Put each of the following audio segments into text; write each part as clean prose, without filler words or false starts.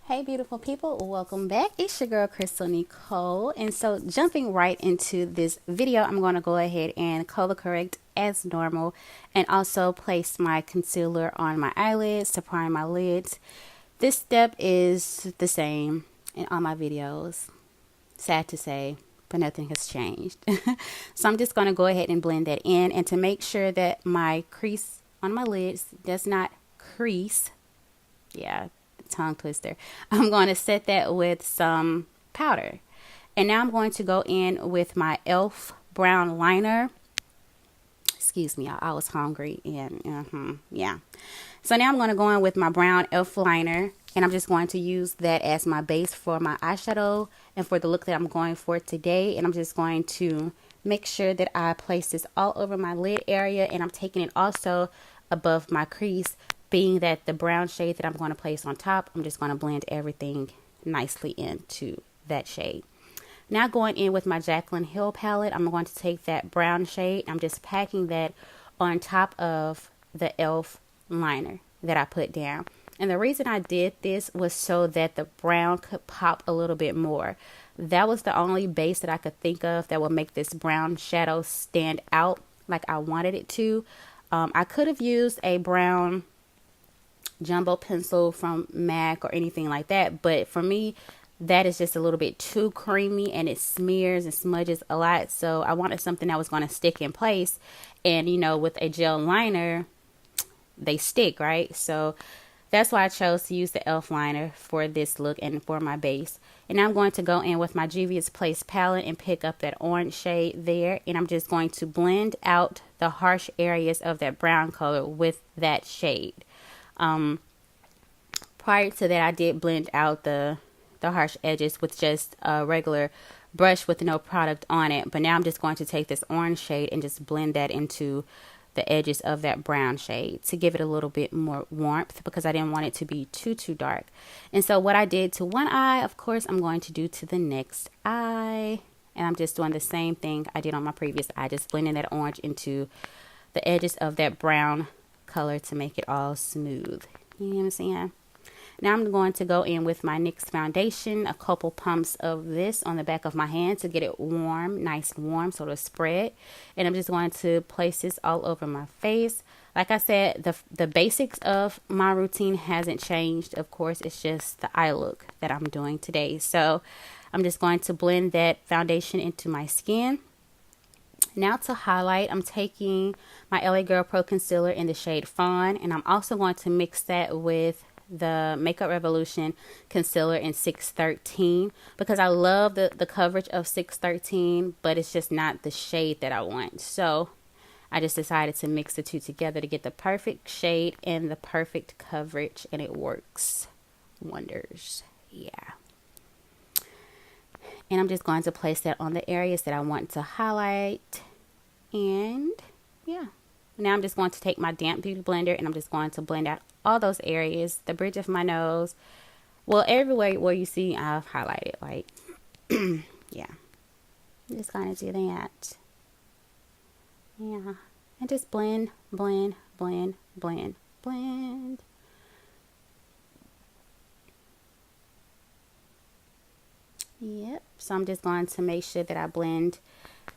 Hey, beautiful people, welcome back. It's your girl, Krystal Nykole. And so, jumping right into this video, I'm going to go ahead and color correct as normal and also place my concealer on my eyelids to prime my lids. This step is the same in all my videos. Sad to say, but nothing has changed. So, I'm just going to go ahead and blend that in. And to make sure that my crease on my lids does not crease, yeah, tongue twister, I'm going to set that with some powder. And now I'm going to go in with my e.l.f. brown liner. Excuse me, I was hungry and yeah. So now I'm going to go in with my brown e.l.f. liner, and I'm just going to use that as my base for my eyeshadow and for the look that I'm going for today. And I'm just going to make sure that I place this all over my lid area, and I'm taking it also above my crease, being that the brown shade that I'm going to place on top, I'm just going to blend everything nicely into that shade. Now going in with my JACLYN Hill palette, I'm going to take that brown shade. I'm just packing that on top of the e.l.f. liner that I put down. And the reason I did this was so that the brown could pop a little bit more. That was the only base that I could think of that would make this brown shadow stand out like I wanted it to. I could have used a brown jumbo pencil from MAC or anything like that, but for me that is just a little bit too creamy and it smears and smudges a lot. So I wanted something that was going to stick in place, and you know, with a gel liner they stick, right? So that's why I chose to use the e.l.f. liner for this look and for my base. And now I'm going to go in with my Juvia's Place palette and pick up that orange shade there, and I'm just going to blend out the harsh areas of that brown color with that shade. Prior to that, I did blend out the harsh edges with just a regular brush with no product on it. But now I'm just going to take this orange shade and just blend that into the edges of that brown shade to give it a little bit more warmth, because I didn't want it to be too dark. And so what I did to one eye, of course, I'm going to do to the next eye. And I'm just doing the same thing I did on my previous eye, just blending that orange into the edges of that brown color to make it all smooth. You know what I'm saying? Now I'm going to go in with my NYX foundation, a couple pumps of this on the back of my hand to get it warm, nice and warm, so it'll spread. And I'm just going to place this all over my face. Like I said, the basics of my routine hasn't changed. Of course, it's just the eye look that I'm doing today. So I'm just going to blend that foundation into my skin. Now to highlight, I'm taking my LA Girl Pro Concealer in the shade Fawn, and I'm also going to mix that with the Makeup Revolution concealer in 613, because I love the coverage of 613, but it's just not the shade that I want. So I just decided to mix the two together to get the perfect shade and the perfect coverage, and it works wonders. Yeah. And I'm just going to place that on the areas that I want to highlight. And yeah, now I'm just going to take my damp beauty blender and I'm just going to blend out all those areas, the bridge of my nose, well, everywhere where you see I've highlighted, like yeah, just kind of do that. Yeah, and just blend. Yep, so I'm just going to make sure that I blend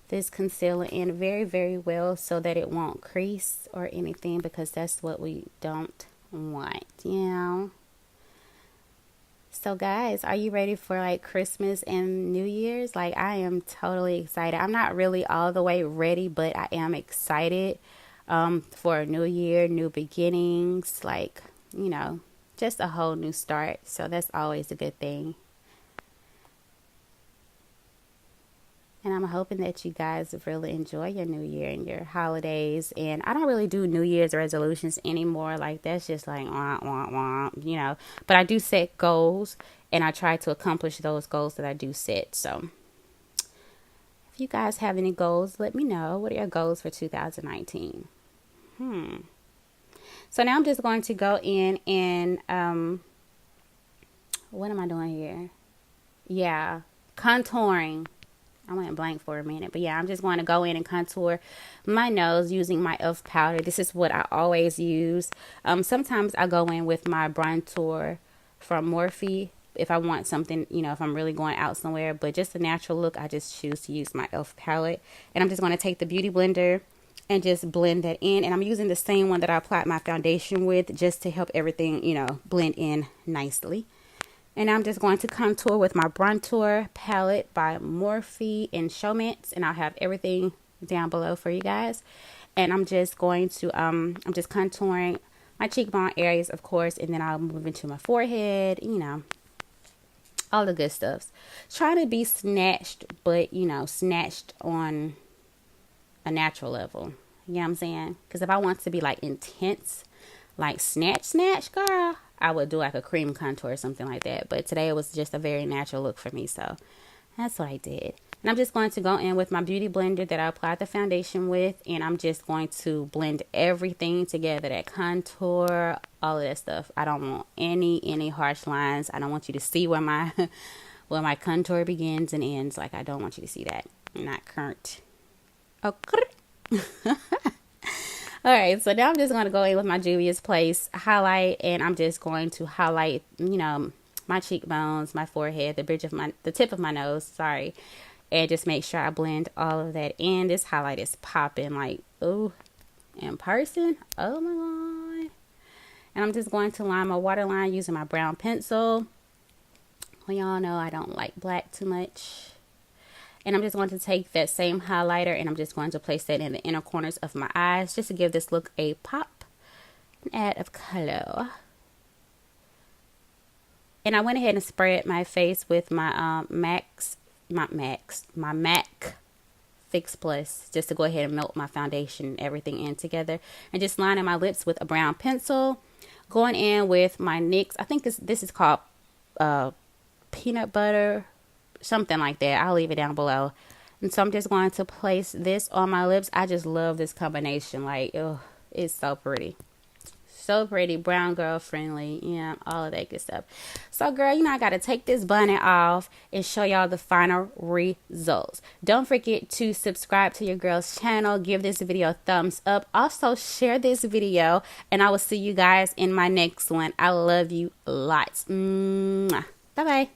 this concealer in very well so that it won't crease or anything, because that's what we don't want, you know. So guys, are you ready for like Christmas and New Year's? Like, I am totally excited. I'm not really all the way ready, but I am excited for a new year, new beginnings, like, you know, just a whole new start. So that's always a good thing. And I'm hoping that you guys really enjoy your new year and your holidays. And I don't really do New Year's resolutions anymore. Like, that's just like, you know. But I do set goals, and I try to accomplish those goals that I do set. So if you guys have any goals, let me know. What are your goals for 2019? So now I'm just going to go in and, what am I doing here? Yeah, contouring. I went blank for a minute, but yeah, I'm just going to go in and contour my nose using my e.l.f. powder. This is what I always use. Sometimes I go in with my bronzer from Morphe. if I want something, you know, if I'm really going out somewhere. But just a natural look, I just choose to use my e.l.f. palette. And I'm just going to take the Beauty Blender and just blend that in. And I'm using the same one that I applied my foundation with, just to help everything, you know, blend in nicely. And I'm just going to contour with my Bronzer palette by Morphe and Showmance. And I'll have everything down below for you guys. And I'm just going to, I'm just contouring my cheekbone areas, of course. And then I'll move into my forehead, you know, all the good stuffs. Trying to be snatched, but, you know, snatched on a natural level. You know what I'm saying? Because if I want to be like intense, like snatch, girl, I would do like a cream contour or something like that. But today it was just a very natural look for me. So that's what I did. And I'm just going to go in with my Beauty Blender that I applied the foundation with. And I'm just going to blend everything together. That contour, all of that stuff. I don't want any harsh lines. I don't want you to see where my where my contour begins and ends. Like, I don't want you to see that. Not current. Okay. Alright, so now I'm just going to go in with my Juvia's Place highlight, and I'm just going to highlight, you know, my cheekbones, my forehead, the tip of my nose, sorry, and just make sure I blend all of that in. This highlight is popping, like, ooh, in person, oh my god. And I'm just going to line my waterline using my brown pencil. Well, y'all know I don't like black too much. And I'm just going to take that same highlighter and I'm just going to place that in the inner corners of my eyes just to give this look a pop, an add of color. And I went ahead and spread my face with my MAC Fix Plus, just to go ahead and melt my foundation and everything in together. And just lining my lips with a brown pencil. Going in with my NYX, I think this is called peanut butter, something like that. I'll leave it down below. And so I'm just going to place this on my lips. I just love this combination. Like, oh, it's so pretty. So pretty. Brown girl friendly. Yeah, all of that good stuff. So, girl, you know, I got to take this bonnet off and show y'all the final results. Don't forget to subscribe to your girl's channel. Give this video a thumbs up. Also, share this video. And I will see you guys in my next one. I love you lots. Bye-bye.